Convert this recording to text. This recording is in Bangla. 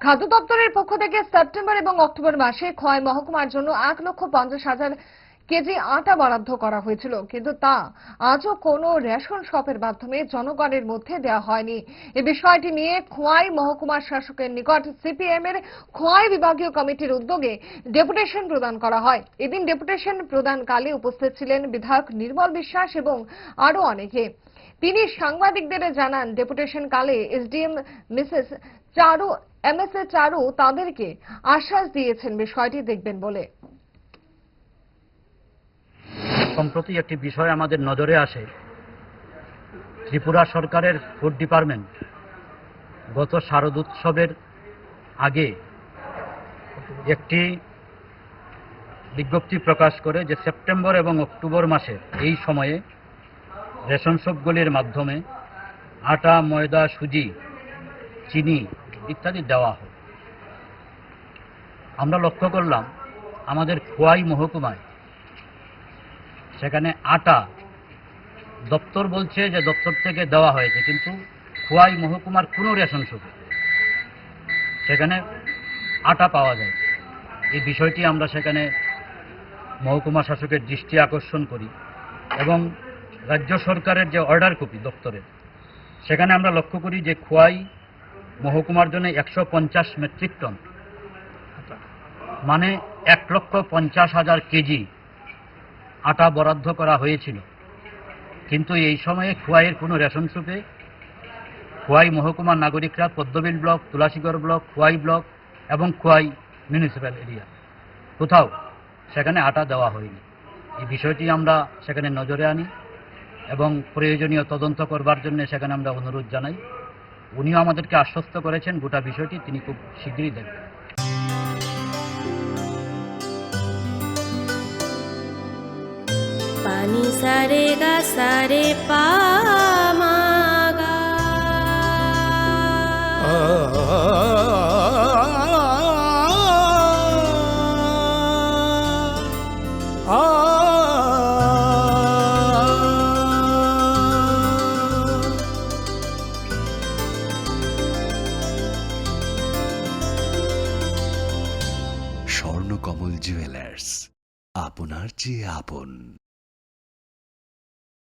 খাদ্য দপ্তরের পক্ষ থেকে সেপ্টেম্বর এবং অক্টোবর মাসে খোয়াই মহকুমার জন্য 1,50,000 কেজি আটা বরাদ্দ করা হয়েছিল, কিন্তু তা আজও কোনো রেশন শপের মাধ্যমে জনগণের মধ্যে দেওয়া হয়নি। এই বিষয়টি নিয়ে খোয়াই মহকুমার শাসকের নিকট সিপিএম এর খোয়াই বিভাগীয় কমিটির উদ্যোগে ডেপুটেশন প্রদান করা হয়। এদিন ডেপুটেশন প্রদানকালে উপস্থিত ছিলেন বিধায়ক নির্মল বিশ্বাস এবং আরো অনেকে। তিনি সাংবাদিকদের জানান, ডেপুটেশন কালে এসডিএম মিসেস চারু এমএসএ চারু তাদেরকে আশ্বাস দিয়েছেন বিষয়টি দেখবেন বলে। সম্প্রতি একটি বিষয় আমাদের নজরে আসে। ত্রিপুরা সরকারের ফুড ডিপার্টমেন্ট গত শারদোৎসবের আগে একটি বিজ্ঞপ্তি প্রকাশ করে যে সেপ্টেম্বর এবং অক্টোবর মাসের এই সময়ে রেশন শপগুলির মাধ্যমে আটা, ময়দা, সুজি, চিনি ইত্যাদি দেওয়া হয়। আমরা লক্ষ্য করলাম আমাদের খোয়াই মহকুমায় সেখানে আটা দপ্তর বলছে যে দপ্তর থেকে দেওয়া হয়েছে, কিন্তু খোয়াই মহকুমার কোনো রেশন শপে সেখানে আটা পাওয়া যায়। এই বিষয়টি আমরা সেখানে মহকুমা শাসকের দৃষ্টি আকর্ষণ করি এবং রাজ্য সরকারের যে অর্ডার কপি দপ্তরের, সেখানে আমরা লক্ষ্য করি যে খোয়াই মহকুমার জন্য 150 মেট্রিক টন মানে 1,50,000 কেজি আটা বরাদ্দ করা হয়েছিল, কিন্তু এই সময়ে খোয়াইয়ের কোনো রেশন শপে খোয়াই মহকুমার নাগরিকরা Padmabil block, Tulashigarh block, Khowai block এবং খোয়াই মিউনিসিপ্যাল এরিয়া কোথাও সেখানে আটা দেওয়া হয়নি। এই বিষয়টি আমরা সেখানে নজরে আনি এবং প্রয়োজনীয় তদন্ত করবার জন্য সেখানে আমরা অনুরোধ জানাই। উনিও আমাদেরকে আশ্বস্ত করেছেন গোটা বিষয়টি তিনি খুব শীঘ্রই দেখবেন। पानी सारे गा सारे पामागा স্বর্ণকমল জুয়েলার্স, আপনার চেয়ে আপন।